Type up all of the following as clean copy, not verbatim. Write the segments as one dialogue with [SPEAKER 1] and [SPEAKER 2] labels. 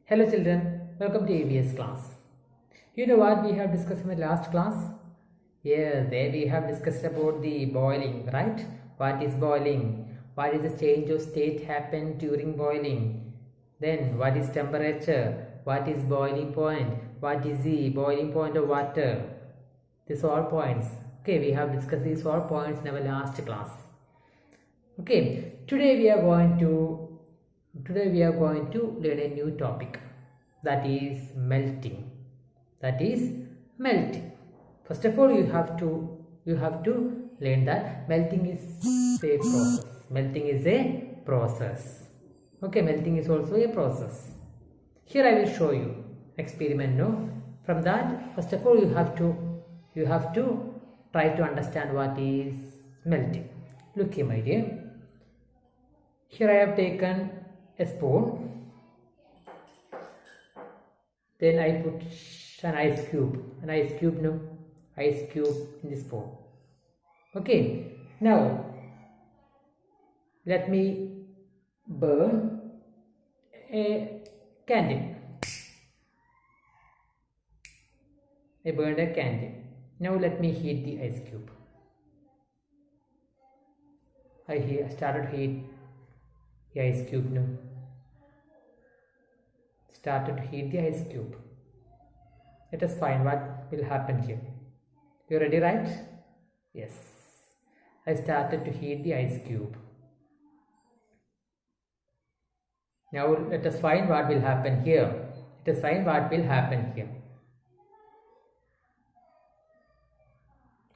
[SPEAKER 1] Hello children, welcome to EVS class. You know what we have discussed in the last class? Yes, there we have discussed about the boiling, right? What is boiling? What is the change of state happen during boiling? Then what is temperature? What is boiling point? What is the boiling point of water? These all points. Okay, we have discussed these all points in our last class. Okay, today we are going to learn a new topic, that is melting. First of all, you have to learn that melting is a process. Okay, melting is also a process. Here I will show you experiment. No, from that, first of all, you have to try to understand what is melting. Look here, my dear. Here I have taken a spoon, then I put an ice cube in the spoon. Okay, now let me burn a candle. I burned a candle. Now let me heat the ice cube. I started heat the ice cube now. Started to heat the ice cube. Let us find what will happen here. You ready, right? Yes. I started to heat the ice cube. Now let us find what will happen here.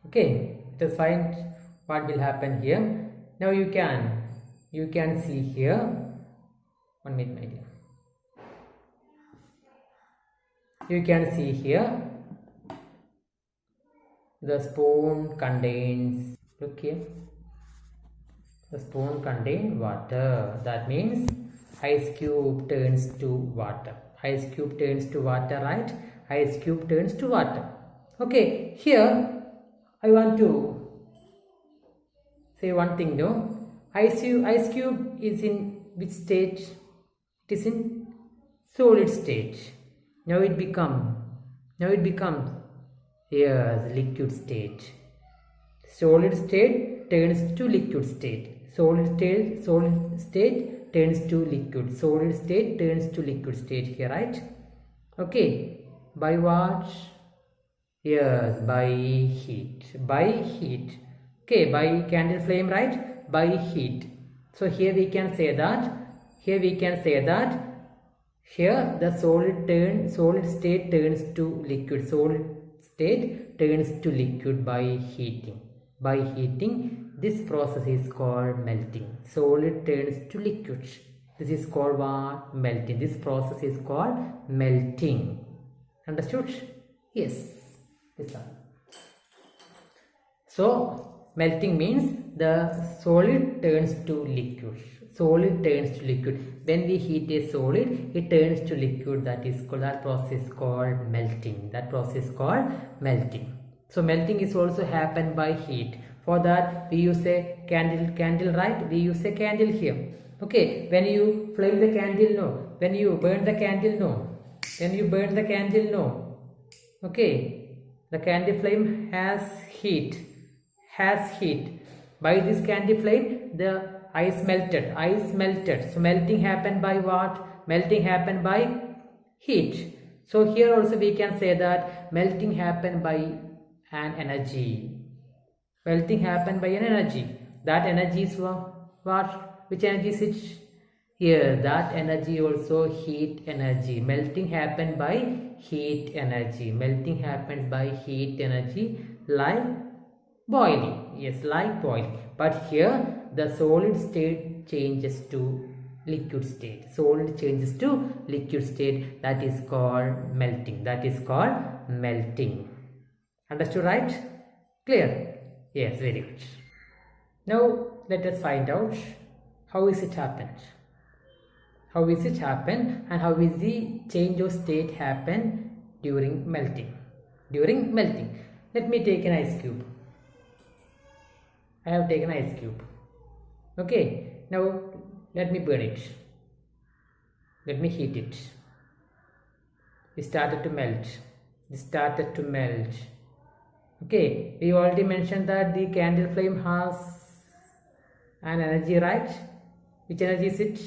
[SPEAKER 1] Okay, let us find what will happen here. Now you can see here. 1 minute, my dear. You can see here the spoon contains, look here, the spoon contains water. That means ice cube turns to water. Right? Ice cube turns to water. Okay, here I want to say one thing. No, ice cube is in which state? It is in solid state. Now it becomes yes, liquid state. Solid state turns to liquid state. Solid state turns to liquid. Solid state turns to liquid state here, right? Okay, by what? Yes, by heat. Okay, by candle flame, right? By heat. So here we can say that here the solid state turns to liquid. Solid state turns to liquid by heating. This process is called melting. Solid turns to liquid. This is called what? Melting. This process is called melting. Understood? Yes. Listen. So melting means the solid turns to liquid. When we heat a solid, it turns to liquid. That process called melting. So melting is also happen by heat. For that we use a candle, right? We use a candle here. Okay, when you flame the candle, no. When you burn the candle, no. Okay, the candle flame has heat. By this candle flame, the ice melted. So melting happened by what? Melting happened by heat. So here also we can say that melting happened by an energy. That energy is what? Which energy is it? Here, that energy also heat energy. Melting happened by heat energy. Like boiling. Yes, like boiling. But here the solid state changes to liquid state. That is called melting. Understood, right? Clear? Yes, very good. Now let us find out how is it happened. And how is the change of state happen during melting. Let me take an ice cube. I have taken ice cube. Okay, now let me burn it. Let me heat it. it started to melt. It started to melt. Okay, we already mentioned that the candle flame has an energy, right? Which energy is it?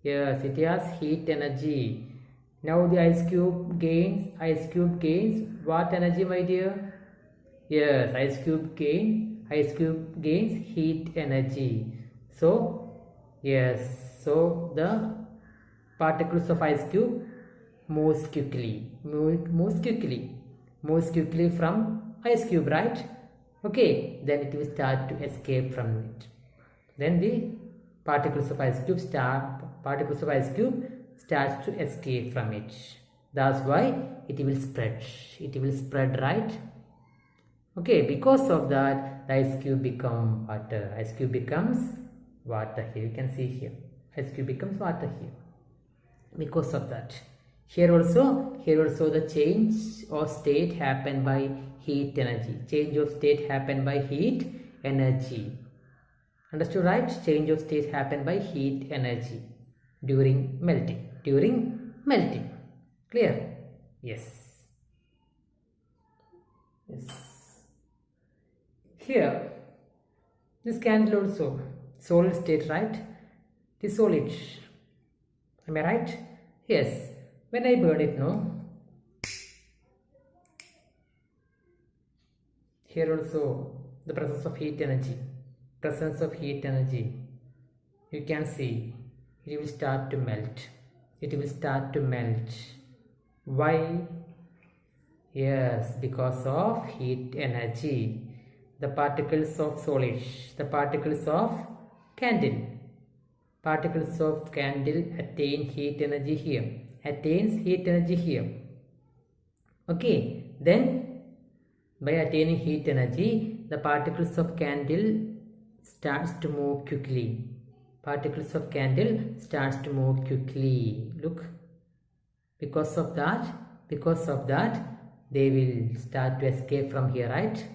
[SPEAKER 1] Yes, it has heat energy. Now the ice cube gains what energy, my dear? Yes, ice cube gains heat energy. So, yes, so the particles of ice cube moves quickly from ice cube, right? Okay, then it will start to escape from it. Then the particles of ice cube starts to escape from it. That's why it will spread, right? Okay, because of that, the ice cube becomes water. Ice cube becomes water here. You can see here. Ice cube becomes water here. Because of that. Here also the change of state happened by heat energy. Change of state happened by heat energy. Understood, right? Change of state happened by heat energy during melting. Clear? Yes. Here, this candle also solid state, right? It is solid. Am I right? Yes. When I burn it, no? Here also the presence of heat energy. You can see it will start to melt. Why? Yes, because of heat energy. The particles of candle attain heat energy here. Okay, then by attaining heat energy, the particles of candle starts to move quickly. Look, because of that they will start to escape from here, right?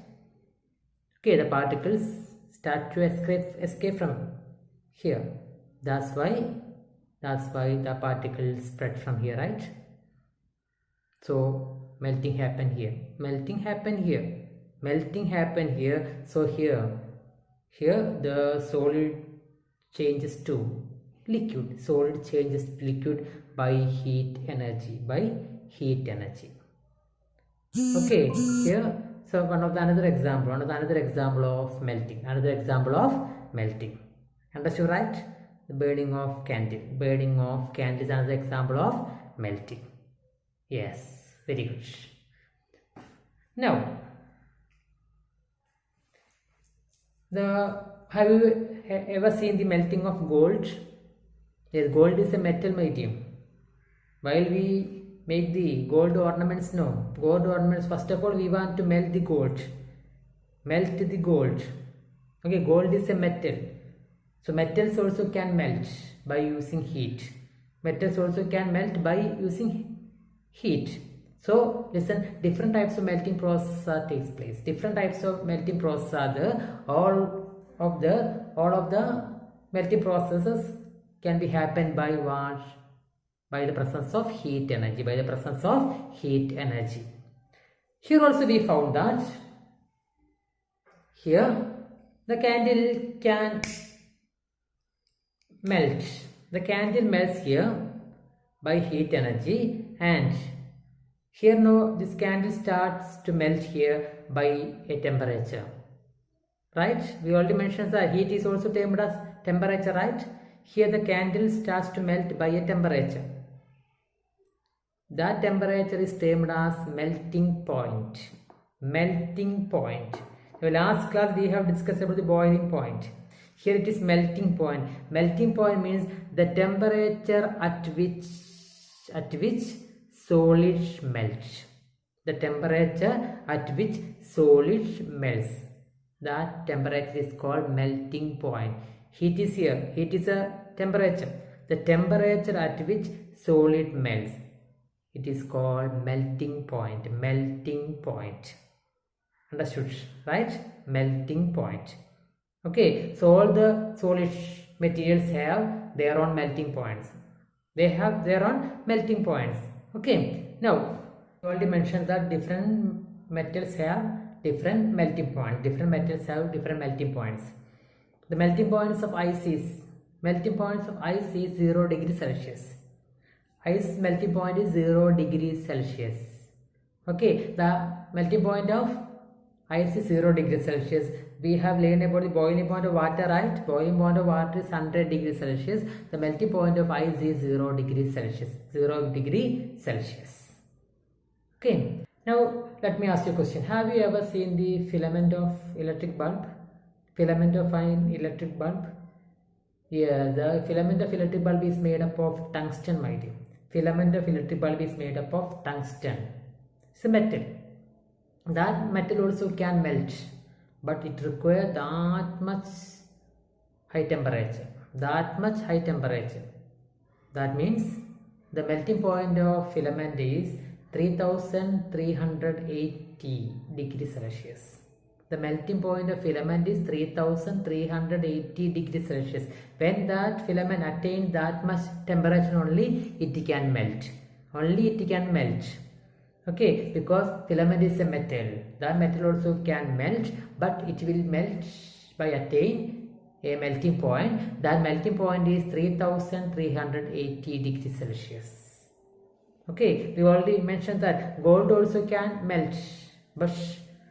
[SPEAKER 1] Okay, the particles start to escape from here. That's why the particles spread from here, right? So melting happened here. So here the solid changes to liquid. By heat energy. Okay, here, so another example of melting. Understood, right? The burning of candle is another example of melting. Yes, very good. Now, have you ever seen the melting of gold? Yes, gold is a metal medium. While we make the gold ornaments, first of all we want to melt the gold. Okay, gold is a metal. So metals also can melt by using heat. So listen, different types of melting process takes place. Different types of melting process are there. All of the melting processes can be happened by what? By the presence of heat energy. Here also we found that here the candle can melt. The candle melts here by heat energy, and here now this candle starts to melt here by a temperature, right? We already mentioned that heat is also termed as temperature, right? Here the candle starts to melt by a temperature. That temperature is termed as melting point. In the last class we have discussed about the boiling point. Here it is melting point. Melting point means the temperature at which solids melt. That temperature is called melting point. Heat is here. Heat is a temperature. The temperature at which solid melts. It is called melting point. Understood, right? Melting point. Okay, so all the solid materials have their own melting points. They have their own melting points. Okay, now we already mentioned that different metals have different melting points. Different metals have different melting points. The melting points of ice is 0 degrees Celsius. Ice melting point is 0 degrees Celsius. Okay, the melting point of ice is 0 degrees Celsius. We have learned about the boiling point of water, right? Boiling point of water is 100 degrees Celsius. The melting point of ice is 0 degrees Celsius. 0 degree Celsius. Okay. Now let me ask you a question. Have you ever seen the filament of electric bulb? Filament of an electric bulb? Yeah, the filament of electric bulb is made up of tungsten, my dear. Filament of electric bulb is made up of tungsten. It's a metal. That metal also can melt, but it requires that much high temperature. That means the melting point of filament is 3380 degrees Celsius. The melting point of filament is 3380 degrees Celsius. When that filament attains that much temperature only, it can melt. Okay, because filament is a metal. That metal also can melt, but it will melt by attain a melting point. That melting point is 3380 degrees Celsius. Okay, we already mentioned that gold also can melt, but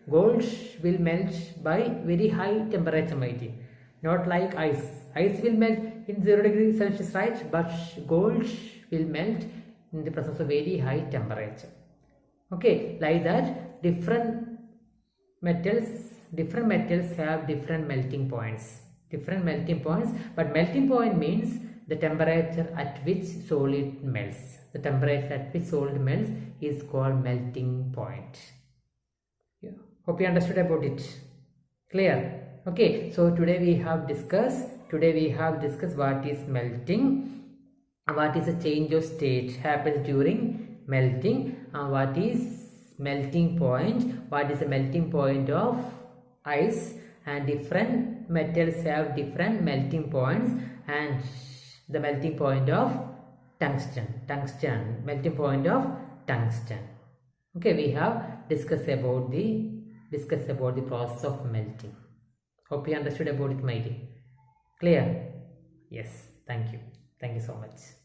[SPEAKER 1] gold will melt by very high temperature, my dear. Not like ice. Ice will melt in 0 degrees Celsius, right? But gold will melt in the presence of very high temperature. Okay, like that, different metals have different melting points. But melting point means the temperature at which solid melts. The temperature at which solid melts is called melting point. Yeah. Hope you understood about it. Clear? Okay, so today we have discussed what is melting, what is a change of state happens during melting, what is melting point, what is the melting point of ice, and different metals have different melting points, and the melting point of melting point of tungsten. Okay, we have discussed about the process of melting. Hope you understood about it, my dear. Clear? Yes, thank you so much.